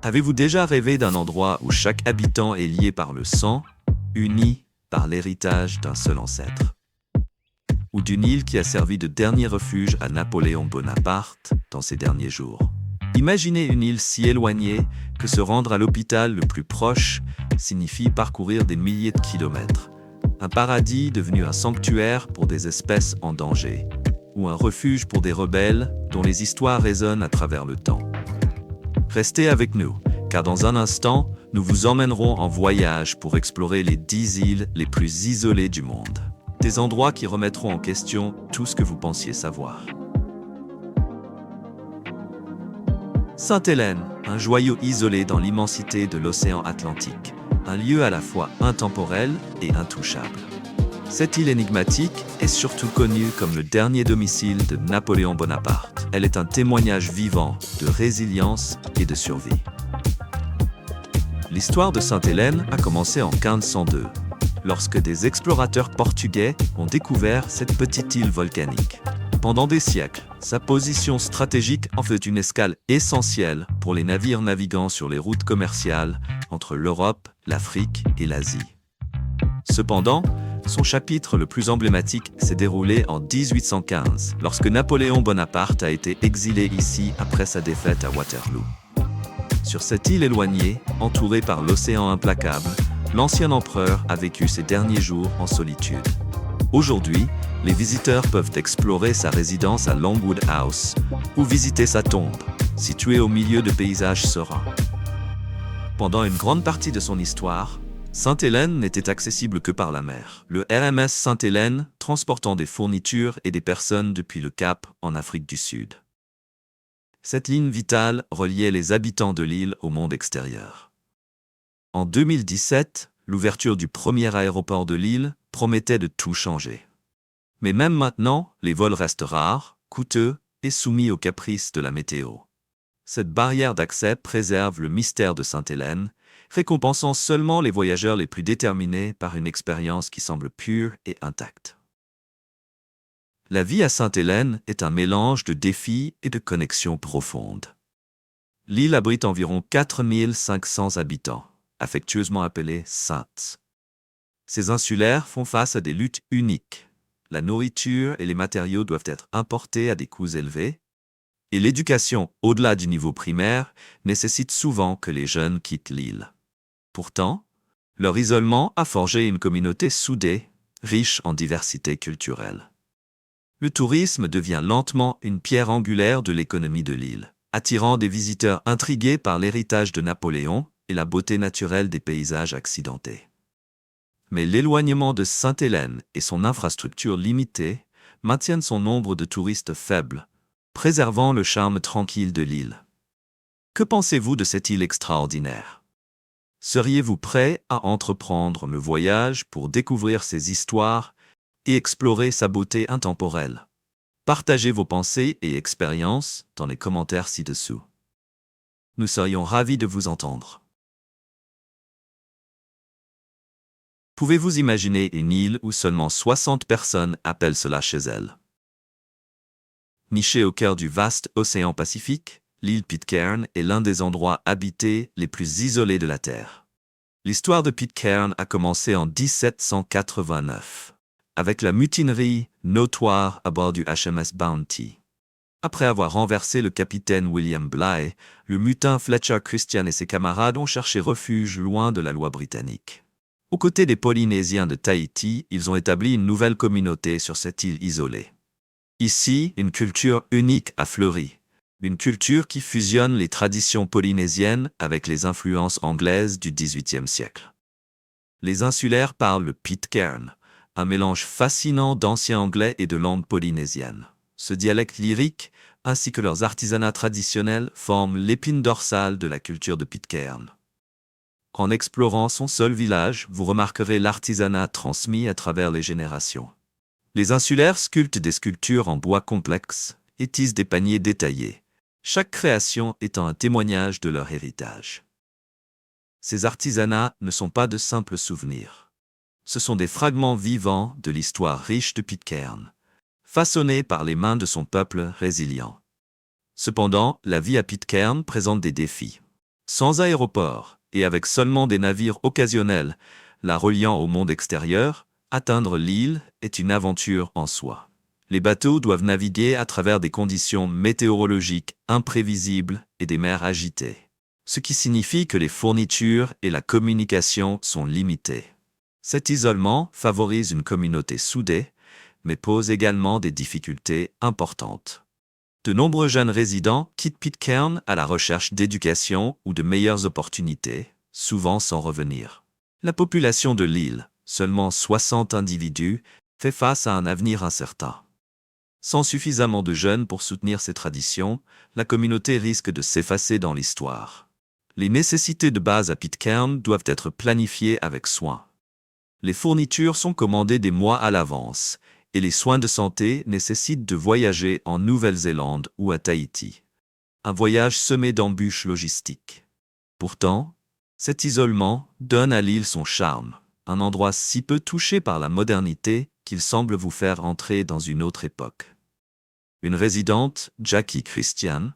Avez-vous déjà rêvé d'un endroit où chaque habitant est lié par le sang, uni par l'héritage d'un seul ancêtre? Ou d'une île qui a servi de dernier refuge à Napoléon Bonaparte dans ses derniers jours? Imaginez une île si éloignée que se rendre à l'hôpital le plus proche signifie parcourir des milliers de kilomètres. Un paradis devenu un sanctuaire pour des espèces en danger, ou un refuge pour des rebelles dont les histoires résonnent à travers le temps. Restez avec nous, car dans un instant, nous vous emmènerons en voyage pour explorer les 10 îles les plus isolées du monde. Des endroits qui remettront en question tout ce que vous pensiez savoir. Sainte-Hélène, un joyau isolé dans l'immensité de l'océan Atlantique, un lieu à la fois intemporel et intouchable. Cette île énigmatique est surtout connue comme le dernier domicile de Napoléon Bonaparte. Elle est un témoignage vivant de résilience et de survie. L'histoire de Sainte-Hélène a commencé en 1502, lorsque des explorateurs portugais ont découvert cette petite île volcanique. Pendant des siècles, sa position stratégique en fait une escale essentielle pour les navires naviguant sur les routes commerciales entre l'Europe, l'Afrique et l'Asie. Cependant, son chapitre le plus emblématique s'est déroulé en 1815, lorsque Napoléon Bonaparte a été exilé ici après sa défaite à Waterloo. Sur cette île éloignée, entourée par l'océan implacable, l'ancien empereur a vécu ses derniers jours en solitude. Aujourd'hui, les visiteurs peuvent explorer sa résidence à Longwood House ou visiter sa tombe, située au milieu de paysages sereins. Pendant une grande partie de son histoire, Sainte-Hélène n'était accessible que par la mer. Le RMS Sainte-Hélène transportant des fournitures et des personnes depuis le Cap en Afrique du Sud. Cette ligne vitale reliait les habitants de l'île au monde extérieur. En 2017, l'ouverture du premier aéroport de l'île promettait de tout changer. Mais même maintenant, les vols restent rares, coûteux et soumis aux caprices de la météo. Cette barrière d'accès préserve le mystère de Sainte-Hélène, récompensant seulement les voyageurs les plus déterminés par une expérience qui semble pure et intacte. La vie à Sainte-Hélène est un mélange de défis et de connexions profondes. L'île abrite environ 4500 habitants, affectueusement appelés Saints. Ces insulaires font face à des luttes uniques. La nourriture et les matériaux doivent être importés à des coûts élevés, et l'éducation, au-delà du niveau primaire, nécessite souvent que les jeunes quittent l'île. Pourtant, leur isolement a forgé une communauté soudée, riche en diversité culturelle. Le tourisme devient lentement une pierre angulaire de l'économie de l'île, attirant des visiteurs intrigués par l'héritage de Napoléon et la beauté naturelle des paysages accidentés. Mais l'éloignement de Sainte-Hélène et son infrastructure limitée maintiennent son nombre de touristes faible, préservant le charme tranquille de l'île. Que pensez-vous de cette île extraordinaire? Seriez-vous prêt à entreprendre le voyage pour découvrir ses histoires et explorer sa beauté intemporelle? Partagez vos pensées et expériences dans les commentaires ci-dessous. Nous serions ravis de vous entendre. Pouvez-vous imaginer une île où seulement 60 personnes appellent cela chez elles? Nichée au cœur du vaste océan Pacifique, l'île Pitcairn est l'un des endroits habités les plus isolés de la Terre. L'histoire de Pitcairn a commencé en 1789, avec la mutinerie notoire à bord du HMS Bounty. Après avoir renversé le capitaine William Bligh, le mutin Fletcher Christian et ses camarades ont cherché refuge loin de la loi britannique. Aux côtés des Polynésiens de Tahiti, ils ont établi une nouvelle communauté sur cette île isolée. Ici, une culture unique a fleuri. Une culture qui fusionne les traditions polynésiennes avec les influences anglaises du XVIIIe siècle. Les insulaires parlent le Pitcairn, un mélange fascinant d'ancien anglais et de langue polynésienne. Ce dialecte lyrique, ainsi que leurs artisanats traditionnels, forment l'épine dorsale de la culture de Pitcairn. En explorant son seul village, vous remarquerez l'artisanat transmis à travers les générations. Les insulaires sculptent des sculptures en bois complexes et tissent des paniers détaillés, chaque création étant un témoignage de leur héritage. Ces artisanats ne sont pas de simples souvenirs. Ce sont des fragments vivants de l'histoire riche de Pitcairn, façonnés par les mains de son peuple résilient. Cependant, la vie à Pitcairn présente des défis. Sans aéroport, et avec seulement des navires occasionnels la reliant au monde extérieur, atteindre l'île est une aventure en soi. Les bateaux doivent naviguer à travers des conditions météorologiques imprévisibles et des mers agitées, ce qui signifie que les fournitures et la communication sont limitées. Cet isolement favorise une communauté soudée, mais pose également des difficultés importantes. De nombreux jeunes résidents quittent Pitcairn à la recherche d'éducation ou de meilleures opportunités, souvent sans revenir. La population de l'île, seulement 60 individus, fait face à un avenir incertain. Sans suffisamment de jeunes pour soutenir ces traditions, la communauté risque de s'effacer dans l'histoire. Les nécessités de base à Pitcairn doivent être planifiées avec soin. Les fournitures sont commandées des mois à l'avance, et les soins de santé nécessitent de voyager en Nouvelle-Zélande ou à Tahiti. Un voyage semé d'embûches logistiques. Pourtant, cet isolement donne à l'île son charme, un endroit si peu touché par la modernité qu'il semble vous faire entrer dans une autre époque. Une résidente, Jackie Christian,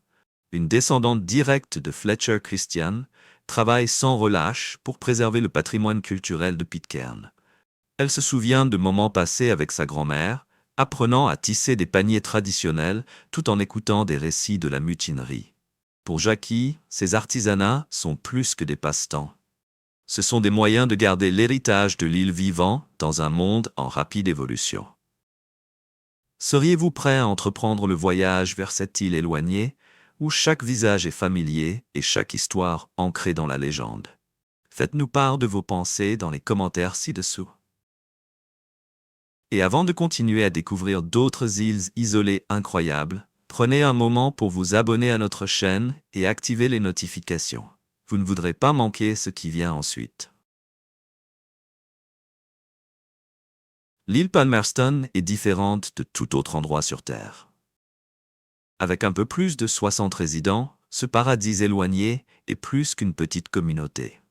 une descendante directe de Fletcher Christian, travaille sans relâche pour préserver le patrimoine culturel de Pitcairn. Elle se souvient de moments passés avec sa grand-mère, apprenant à tisser des paniers traditionnels tout en écoutant des récits de la mutinerie. Pour Jackie, ces artisanats sont plus que des passe-temps. Ce sont des moyens de garder l'héritage de l'île vivant dans un monde en rapide évolution. Seriez-vous prêt à entreprendre le voyage vers cette île éloignée, où chaque visage est familier et chaque histoire ancrée dans la légende? Faites-nous part de vos pensées dans les commentaires ci-dessous. Et avant de continuer à découvrir d'autres îles isolées incroyables, prenez un moment pour vous abonner à notre chaîne et activer les notifications. Vous ne voudrez pas manquer ce qui vient ensuite. L'île Palmerston est différente de tout autre endroit sur Terre. Avec un peu plus de 60 résidents, ce paradis éloigné est plus qu'une petite communauté.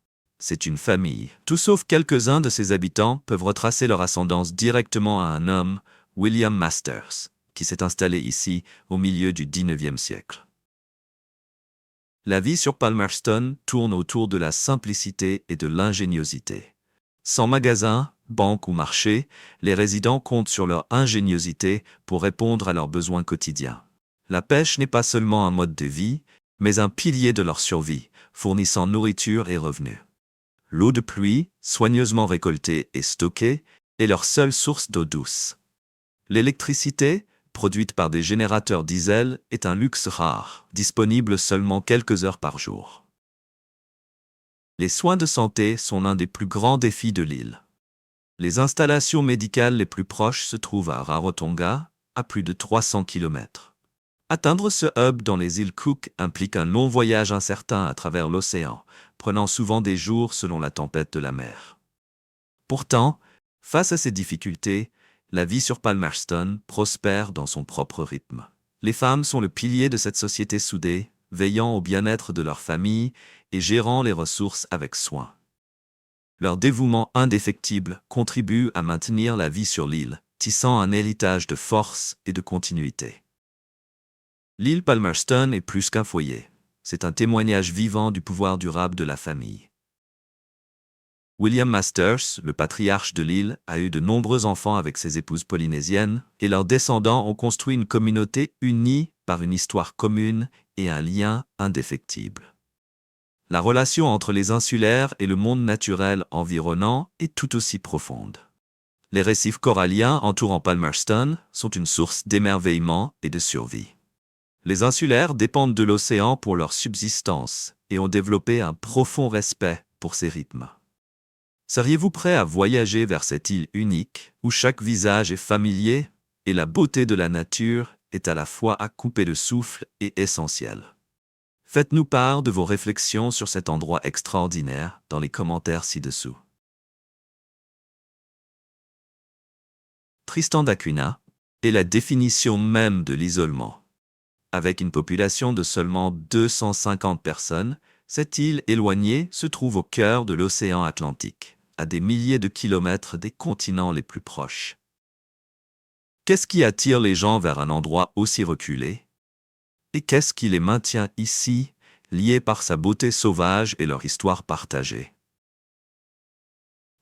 C'est une famille. Tout sauf quelques-uns de ses habitants peuvent retracer leur ascendance directement à un homme, William Masters, qui s'est installé ici au milieu du XIXe siècle. La vie sur Palmerston tourne autour de la simplicité et de l'ingéniosité. Sans magasin, banque ou marché, les résidents comptent sur leur ingéniosité pour répondre à leurs besoins quotidiens. La pêche n'est pas seulement un mode de vie, mais un pilier de leur survie, fournissant nourriture et revenus. L'eau de pluie, soigneusement récoltée et stockée, est leur seule source d'eau douce. L'électricité, produite par des générateurs diesel, est un luxe rare, disponible seulement quelques heures par jour. Les soins de santé sont l'un des plus grands défis de l'île. Les installations médicales les plus proches se trouvent à Rarotonga, à plus de 300 km. Atteindre ce hub dans les îles Cook implique un long voyage incertain à travers l'océan, prenant souvent des jours selon la tempête de la mer. Pourtant, face à ces difficultés, la vie sur Palmerston prospère dans son propre rythme. Les femmes sont le pilier de cette société soudée, veillant au bien-être de leur famille et gérant les ressources avec soin. Leur dévouement indéfectible contribue à maintenir la vie sur l'île, tissant un héritage de force et de continuité. L'île Palmerston est plus qu'un foyer. C'est un témoignage vivant du pouvoir durable de la famille. William Masters, le patriarche de l'île, a eu de nombreux enfants avec ses épouses polynésiennes, et leurs descendants ont construit une communauté unie par une histoire commune et un lien indéfectible. La relation entre les insulaires et le monde naturel environnant est tout aussi profonde. Les récifs coralliens entourant Palmerston sont une source d'émerveillement et de survie. Les insulaires dépendent de l'océan pour leur subsistance et ont développé un profond respect pour ces rythmes. Seriez-vous prêt à voyager vers cette île unique, où chaque visage est familier et la beauté de la nature est à la fois à couper le souffle et essentielle? Faites-nous part de vos réflexions sur cet endroit extraordinaire dans les commentaires ci-dessous. Tristan d'Acunha est la définition même de l'isolement. Avec une population de seulement 250 personnes, cette île éloignée se trouve au cœur de l'océan Atlantique, à des milliers de kilomètres des continents les plus proches. Qu'est-ce qui attire les gens vers un endroit aussi reculé? Et qu'est-ce qui les maintient ici, liés par sa beauté sauvage et leur histoire partagée.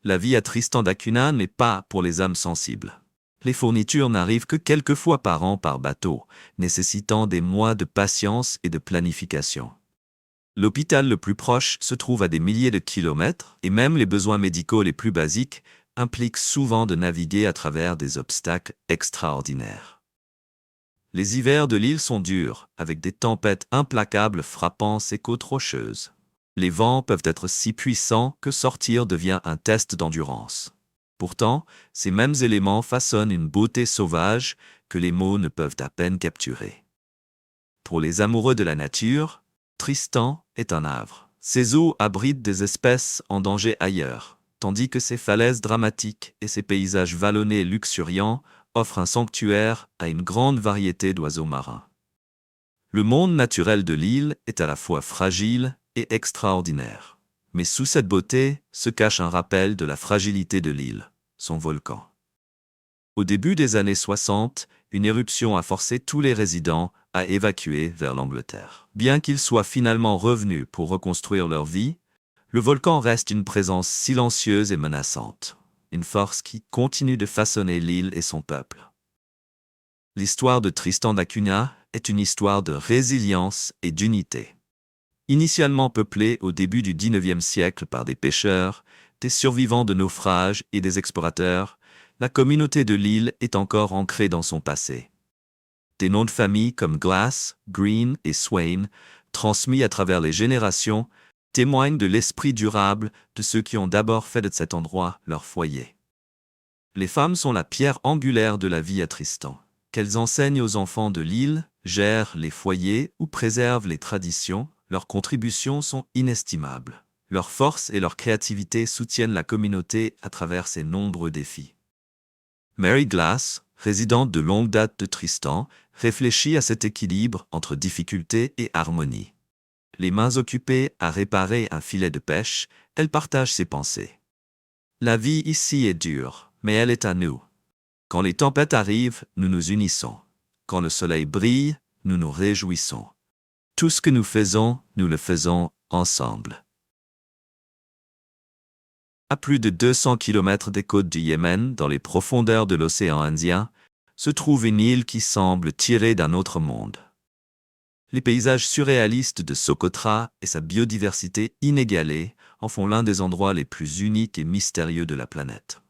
La vie à Tristan da Cunha n'est pas pour les âmes sensibles. Les fournitures n'arrivent que quelques fois par an par bateau, nécessitant des mois de patience et de planification. L'hôpital le plus proche se trouve à des milliers de kilomètres et même les besoins médicaux les plus basiques impliquent souvent de naviguer à travers des obstacles extraordinaires. Les hivers de l'île sont durs, avec des tempêtes implacables frappant ces côtes rocheuses. Les vents peuvent être si puissants que sortir devient un test d'endurance. Pourtant, ces mêmes éléments façonnent une beauté sauvage que les mots ne peuvent à peine capturer. Pour les amoureux de la nature, Tristan est un havre. Ses eaux abritent des espèces en danger ailleurs, tandis que ses falaises dramatiques et ses paysages vallonnés luxuriants offrent un sanctuaire à une grande variété d'oiseaux marins. Le monde naturel de l'île est à la fois fragile et extraordinaire. Mais sous cette beauté se cache un rappel de la fragilité de l'île, son volcan. Au début des années 60, une éruption a forcé tous les résidents à évacuer vers l'Angleterre. Bien qu'ils soient finalement revenus pour reconstruire leur vie, le volcan reste une présence silencieuse et menaçante, une force qui continue de façonner l'île et son peuple. L'histoire de Tristan da Cunha est une histoire de résilience et d'unité. Initialement peuplée au début du XIXe siècle par des pêcheurs, des survivants de naufrages et des explorateurs, la communauté de l'île est encore ancrée dans son passé. Des noms de famille comme Glass, Green et Swain, transmis à travers les générations, témoignent de l'esprit durable de ceux qui ont d'abord fait de cet endroit leur foyer. Les femmes sont la pierre angulaire de la vie à Tristan. Qu'elles enseignent aux enfants de l'île, gèrent les foyers ou préservent les traditions, leurs contributions sont inestimables. Leur force et leur créativité soutiennent la communauté à travers ses nombreux défis. Mary Glass, résidente de longue date de Tristan, réfléchit à cet équilibre entre difficulté et harmonie. Les mains occupées à réparer un filet de pêche, elle partage ses pensées. La vie ici est dure, mais elle est à nous. Quand les tempêtes arrivent, nous nous unissons. Quand le soleil brille, nous nous réjouissons. Tout ce que nous le faisons ensemble. À plus de 200 km des côtes du Yémen, dans les profondeurs de l'océan Indien, se trouve une île qui semble tirée d'un autre monde. Les paysages surréalistes de Socotra et sa biodiversité inégalée en font l'un des endroits les plus uniques et mystérieux de la planète.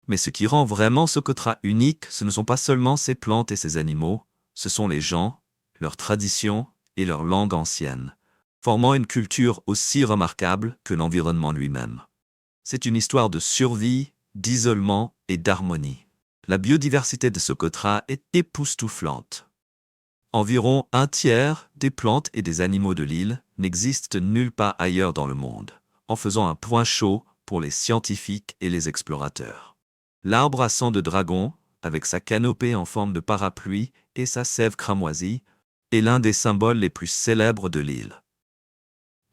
Mais ce qui rend vraiment Socotra unique, ce ne sont pas seulement ses plantes et ses animaux, ce sont les gens, leurs traditions et leur langue ancienne, formant une culture aussi remarquable que l'environnement lui-même. C'est une histoire de survie, d'isolement et d'harmonie. La biodiversité de Socotra est époustouflante. Environ un tiers des plantes et des animaux de l'île n'existent nulle part ailleurs dans le monde, en faisant un point chaud pour les scientifiques et les explorateurs. L'arbre à sang de dragon, avec sa canopée en forme de parapluie et sa sève cramoisie, est l'un des symboles les plus célèbres de l'île.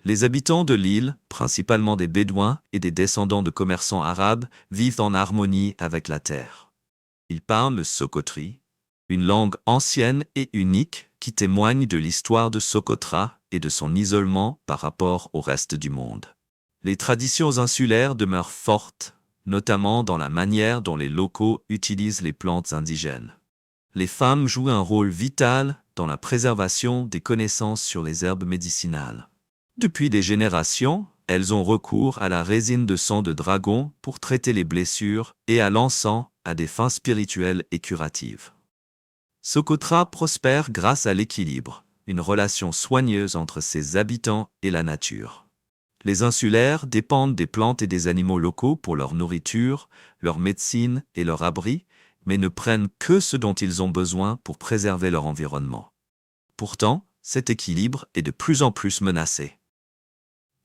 Les habitants de l'île, principalement des Bédouins et des descendants de commerçants arabes, vivent en harmonie avec la terre. Ils parlent le socotri, une langue ancienne et unique qui témoigne de l'histoire de Socotra et de son isolement par rapport au reste du monde. Les traditions insulaires demeurent fortes, notamment dans la manière dont les locaux utilisent les plantes indigènes. Les femmes jouent un rôle vital dans la préservation des connaissances sur les herbes médicinales. Depuis des générations, elles ont recours à la résine de sang de dragon pour traiter les blessures et à l'encens à des fins spirituelles et curatives. Socotra prospère grâce à l'équilibre, une relation soigneuse entre ses habitants et la nature. Les insulaires dépendent des plantes et des animaux locaux pour leur nourriture, leur médecine et leur abri, mais ne prennent que ce dont ils ont besoin pour préserver leur environnement. Pourtant, cet équilibre est de plus en plus menacé.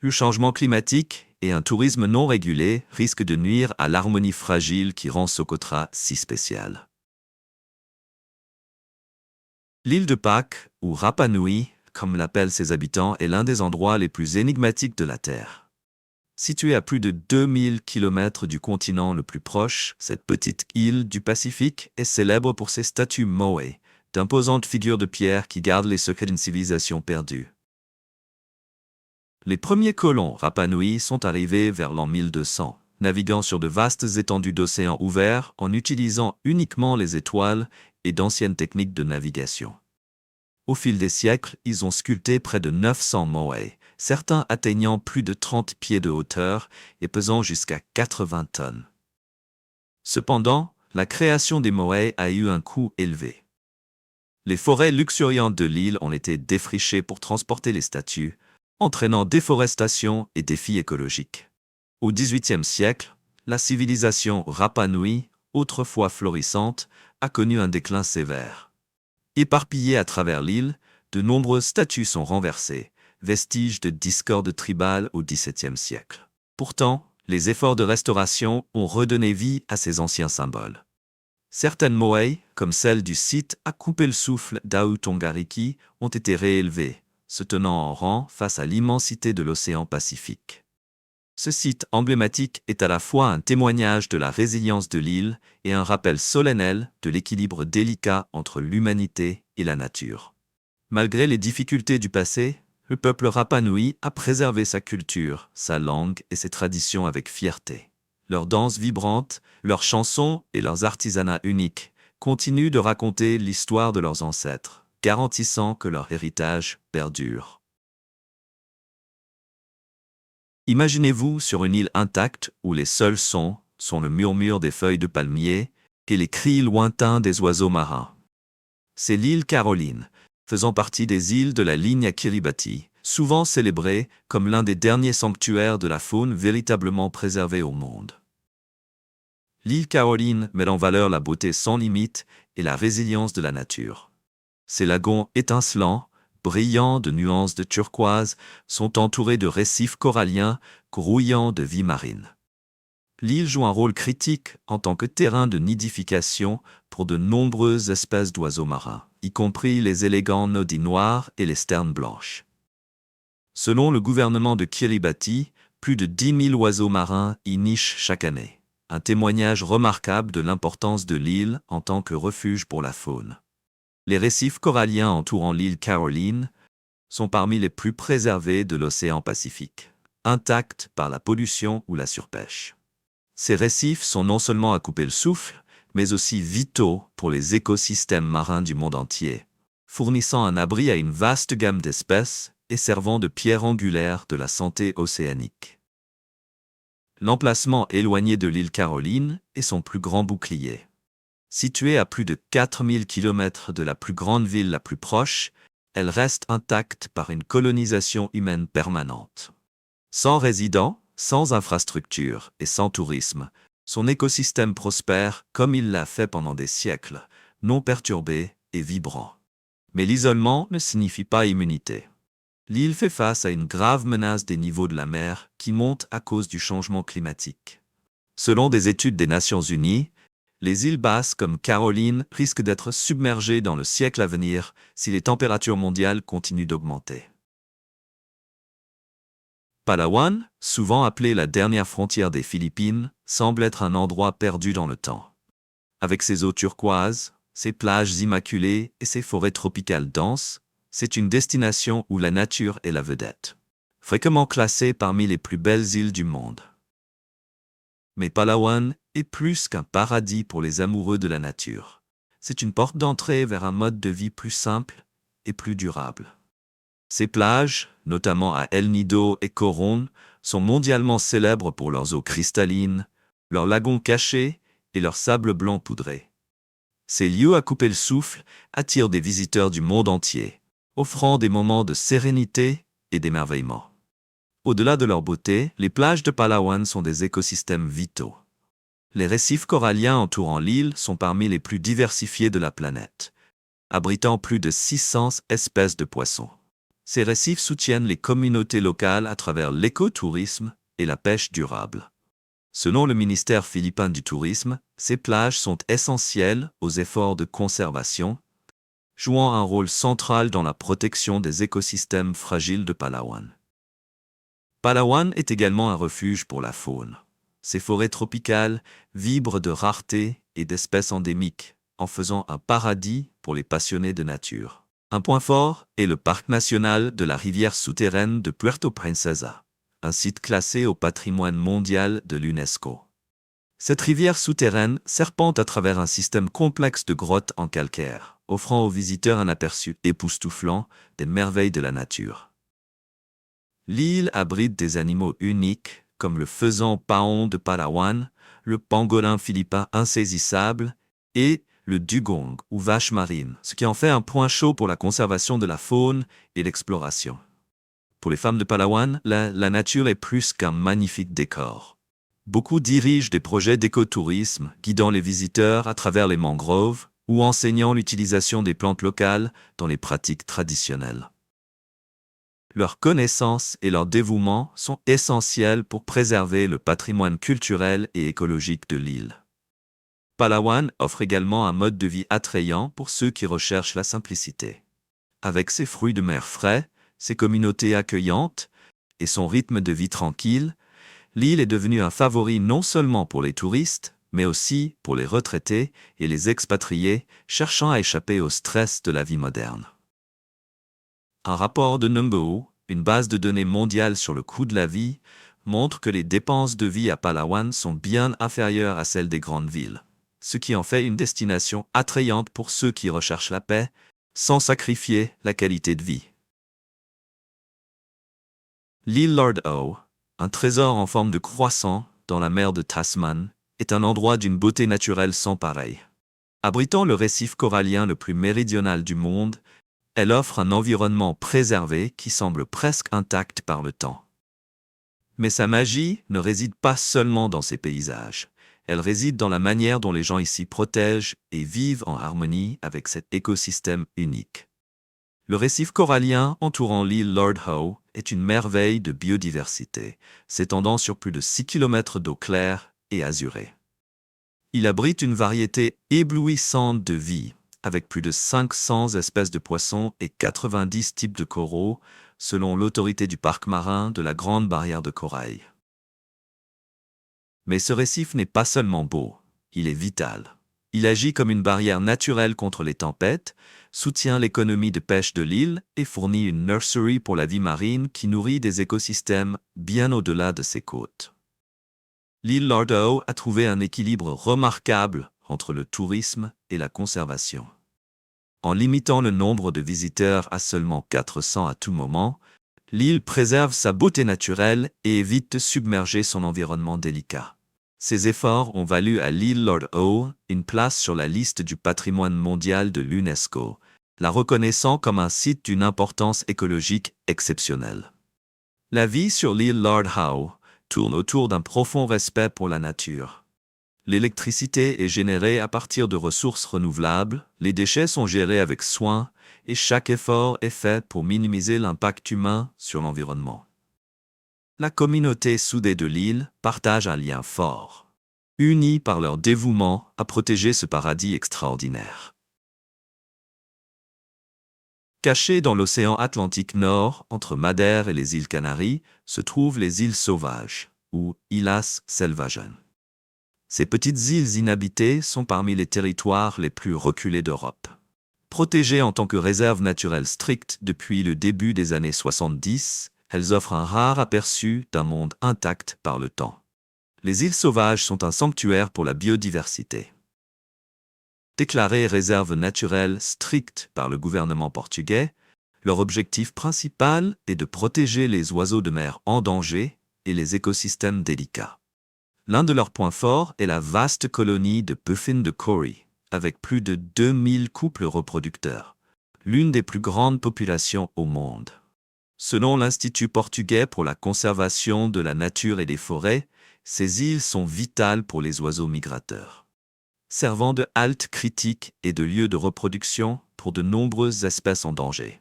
Le changement climatique et un tourisme non régulé risquent de nuire à l'harmonie fragile qui rend Socotra si spéciale. L'île de Pâques, ou Rapa Nui, comme l'appellent ses habitants, est l'un des endroits les plus énigmatiques de la Terre. Située à plus de 2000 km du continent le plus proche, cette petite île du Pacifique est célèbre pour ses statues Moai, d'imposantes figures de pierre qui gardent les secrets d'une civilisation perdue. Les premiers colons Rapanui sont arrivés vers l'an 1200, naviguant sur de vastes étendues d'océan ouvert en utilisant uniquement les étoiles et d'anciennes techniques de navigation. Au fil des siècles, ils ont sculpté près de 900 moais, certains atteignant plus de 30 pieds de hauteur et pesant jusqu'à 80 tonnes. Cependant, la création des moais a eu un coût élevé. Les forêts luxuriantes de l'île ont été défrichées pour transporter les statues, entraînant déforestation et défis écologiques. Au XVIIIe siècle, la civilisation Rapanui, autrefois florissante, a connu un déclin sévère. Éparpillées à travers l'île, de nombreuses statues sont renversées, vestiges de discorde tribale au XVIIe siècle. Pourtant, les efforts de restauration ont redonné vie à ces anciens symboles. Certaines moais, comme celle du site à couper le souffle d'Aotongariki, ont été réélevées, se tenant en rang face à l'immensité de l'océan Pacifique. Ce site emblématique est à la fois un témoignage de la résilience de l'île et un rappel solennel de l'équilibre délicat entre l'humanité et la nature. Malgré les difficultés du passé, le peuple Rapanui a préservé sa culture, sa langue et ses traditions avec fierté. Leurs danses vibrantes, leurs chansons et leurs artisanats uniques continuent de raconter l'histoire de leurs ancêtres, garantissant que leur héritage perdure. Imaginez-vous sur une île intacte où les seuls sons sont le murmure des feuilles de palmier et les cris lointains des oiseaux marins. C'est l'île Caroline, faisant partie des îles de la ligne à Kiribati, souvent célébrée comme l'un des derniers sanctuaires de la faune véritablement préservée au monde. L'île Caroline met en valeur la beauté sans limite et la résilience de la nature. Ses lagons étincelants, brillants de nuances de turquoise, sont entourés de récifs coralliens grouillant de vie marine. L'île joue un rôle critique en tant que terrain de nidification pour de nombreuses espèces d'oiseaux marins, y compris les élégants nodis noirs et les sternes blanches. Selon le gouvernement de Kiribati, plus de 10 000 oiseaux marins y nichent chaque année, un témoignage remarquable de l'importance de l'île en tant que refuge pour la faune. Les récifs coralliens entourant l'île Caroline sont parmi les plus préservés de l'océan Pacifique, intacts par la pollution ou la surpêche. Ces récifs sont non seulement à couper le souffle, mais aussi vitaux pour les écosystèmes marins du monde entier, fournissant un abri à une vaste gamme d'espèces et servant de pierre angulaire de la santé océanique. L'emplacement éloigné de l'île Caroline est son plus grand bouclier. Située à plus de 4000 km de la plus grande ville la plus proche, elle reste intacte par une colonisation humaine permanente. Sans résidents, sans infrastructures et sans tourisme, son écosystème prospère comme il l'a fait pendant des siècles, non perturbé et vibrant. Mais l'isolement ne signifie pas immunité. L'île fait face à une grave menace des niveaux de la mer qui montent à cause du changement climatique. Selon des études des Nations Unies, les îles basses comme Caroline risquent d'être submergées dans le siècle à venir si les températures mondiales continuent d'augmenter. Palawan, souvent appelée la dernière frontière des Philippines, semble être un endroit perdu dans le temps. Avec ses eaux turquoises, ses plages immaculées et ses forêts tropicales denses, c'est une destination où la nature est la vedette, fréquemment classée parmi les plus belles îles du monde. Mais Palawan est plus qu'un paradis pour les amoureux de la nature. C'est une porte d'entrée vers un mode de vie plus simple et plus durable. Ces plages, notamment à El Nido et Coron, sont mondialement célèbres pour leurs eaux cristallines, leurs lagons cachés et leurs sables blancs poudrés. Ces lieux à couper le souffle attirent des visiteurs du monde entier, offrant des moments de sérénité et d'émerveillement. Au-delà de leur beauté, les plages de Palawan sont des écosystèmes vitaux. Les récifs coralliens entourant l'île sont parmi les plus diversifiés de la planète, abritant plus de 600 espèces de poissons. Ces récifs soutiennent les communautés locales à travers l'écotourisme et la pêche durable. Selon le ministère philippin du Tourisme, ces plages sont essentielles aux efforts de conservation, jouant un rôle central dans la protection des écosystèmes fragiles de Palawan. Palawan est également un refuge pour la faune. Ses forêts tropicales vibrent de rareté et d'espèces endémiques, en faisant un paradis pour les passionnés de nature. Un point fort est le parc national de la rivière souterraine de Puerto Princesa, un site classé au patrimoine mondial de l'UNESCO. Cette rivière souterraine serpente à travers un système complexe de grottes en calcaire, offrant aux visiteurs un aperçu époustouflant des merveilles de la nature. L'île abrite des animaux uniques, comme le faisan paon de Palawan, le pangolin philippin insaisissable et le dugong ou vache marine, ce qui en fait un point chaud pour la conservation de la faune et l'exploration. Pour les femmes de Palawan, la nature est plus qu'un magnifique décor. Beaucoup dirigent des projets d'écotourisme, guidant les visiteurs à travers les mangroves ou enseignant l'utilisation des plantes locales dans les pratiques traditionnelles. Leurs connaissances et leur dévouement sont essentiels pour préserver le patrimoine culturel et écologique de l'île. Palawan offre également un mode de vie attrayant pour ceux qui recherchent la simplicité. Avec ses fruits de mer frais, ses communautés accueillantes et son rythme de vie tranquille, l'île est devenue un favori non seulement pour les touristes, mais aussi pour les retraités et les expatriés cherchant à échapper au stress de la vie moderne. Un rapport de Numbeo, une base de données mondiale sur le coût de la vie, montre que les dépenses de vie à Palawan sont bien inférieures à celles des grandes villes, ce qui en fait une destination attrayante pour ceux qui recherchent la paix, sans sacrifier la qualité de vie. L'île Lord Howe, un trésor en forme de croissant dans la mer de Tasman, est un endroit d'une beauté naturelle sans pareil. Abritant le récif corallien le plus méridional du monde, elle offre un environnement préservé qui semble presque intact par le temps. Mais sa magie ne réside pas seulement dans ses paysages. Elle réside dans la manière dont les gens ici protègent et vivent en harmonie avec cet écosystème unique. Le récif corallien entourant l'île Lord Howe est une merveille de biodiversité, s'étendant sur plus de 6 km d'eau claire et azurée. Il abrite une variété éblouissante de vie, avec plus de 500 espèces de poissons et 90 types de coraux, selon l'autorité du parc marin de la Grande Barrière de Corail. Mais ce récif n'est pas seulement beau, il est vital. Il agit comme une barrière naturelle contre les tempêtes, soutient l'économie de pêche de l'île et fournit une nursery pour la vie marine qui nourrit des écosystèmes bien au-delà de ses côtes. L'île Lord Howe a trouvé un équilibre remarquable entre le tourisme et la conservation. En limitant le nombre de visiteurs à seulement 400 à tout moment, l'île préserve sa beauté naturelle et évite de submerger son environnement délicat. Ces efforts ont valu à l'île Lord Howe une place sur la liste du patrimoine mondial de l'UNESCO, la reconnaissant comme un site d'une importance écologique exceptionnelle. La vie sur l'île Lord Howe tourne autour d'un profond respect pour la nature. L'électricité est générée à partir de ressources renouvelables, les déchets sont gérés avec soin et chaque effort est fait pour minimiser l'impact humain sur l'environnement. La communauté soudée de l'île partage un lien fort, unis par leur dévouement à protéger ce paradis extraordinaire. Cachées dans l'océan Atlantique Nord, entre Madère et les îles Canaries, se trouvent les îles Sauvages, ou Ilhas Selvagen. Ces petites îles inhabitées sont parmi les territoires les plus reculés d'Europe. Protégées en tant que réserve naturelle stricte depuis le début des années 70, elles offrent un rare aperçu d'un monde intact par le temps. Les îles Sauvages sont un sanctuaire pour la biodiversité. Déclarées réserve naturelle stricte par le gouvernement portugais, leur objectif principal est de protéger les oiseaux de mer en danger et les écosystèmes délicats. L'un de leurs points forts est la vaste colonie de puffins de Koori, avec plus de 2000 couples reproducteurs, l'une des plus grandes populations au monde. Selon l'Institut portugais pour la conservation de la nature et des forêts, ces îles sont vitales pour les oiseaux migrateurs, servant de halte critique et de lieu de reproduction pour de nombreuses espèces en danger.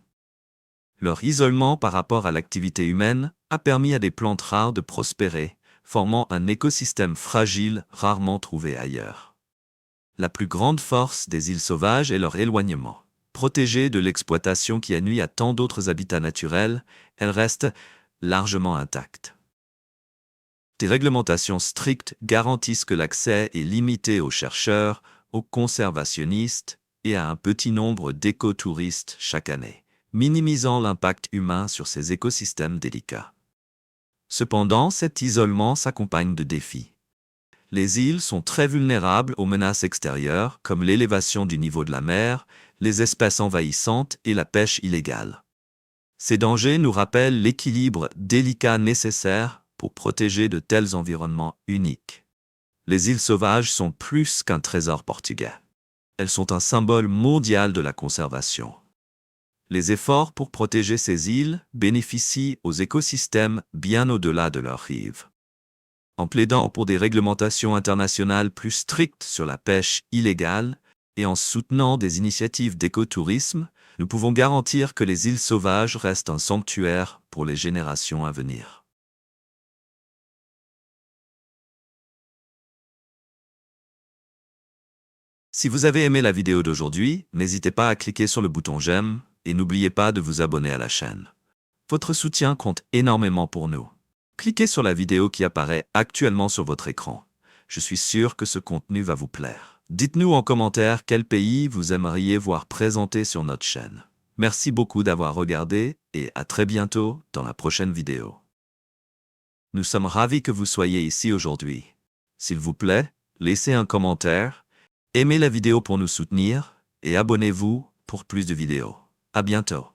Leur isolement par rapport à l'activité humaine a permis à des plantes rares de prospérer, formant un écosystème fragile rarement trouvé ailleurs. La plus grande force des îles sauvages est leur éloignement. Protégées de l'exploitation qui a nui à tant d'autres habitats naturels, elles restent largement intactes. Des réglementations strictes garantissent que l'accès est limité aux chercheurs, aux conservationnistes et à un petit nombre d'écotouristes chaque année, minimisant l'impact humain sur ces écosystèmes délicats. Cependant, cet isolement s'accompagne de défis. Les îles sont très vulnérables aux menaces extérieures, comme l'élévation du niveau de la mer, les espèces envahissantes et la pêche illégale. Ces dangers nous rappellent l'équilibre délicat nécessaire pour protéger de tels environnements uniques. Les îles sauvages sont plus qu'un trésor portugais. Elles sont un symbole mondial de la conservation. Les efforts pour protéger ces îles bénéficient aux écosystèmes bien au-delà de leurs rives. En plaidant pour des réglementations internationales plus strictes sur la pêche illégale et en soutenant des initiatives d'écotourisme, nous pouvons garantir que les îles sauvages restent un sanctuaire pour les générations à venir. Si vous avez aimé la vidéo d'aujourd'hui, n'hésitez pas à cliquer sur le bouton j'aime et n'oubliez pas de vous abonner à la chaîne. Votre soutien compte énormément pour nous. Cliquez sur la vidéo qui apparaît actuellement sur votre écran. Je suis sûr que ce contenu va vous plaire. Dites-nous en commentaire quel pays vous aimeriez voir présenté sur notre chaîne. Merci beaucoup d'avoir regardé et à très bientôt dans la prochaine vidéo. Nous sommes ravis que vous soyez ici aujourd'hui. S'il vous plaît, laissez un commentaire, aimez la vidéo pour nous soutenir et abonnez-vous pour plus de vidéos. À bientôt.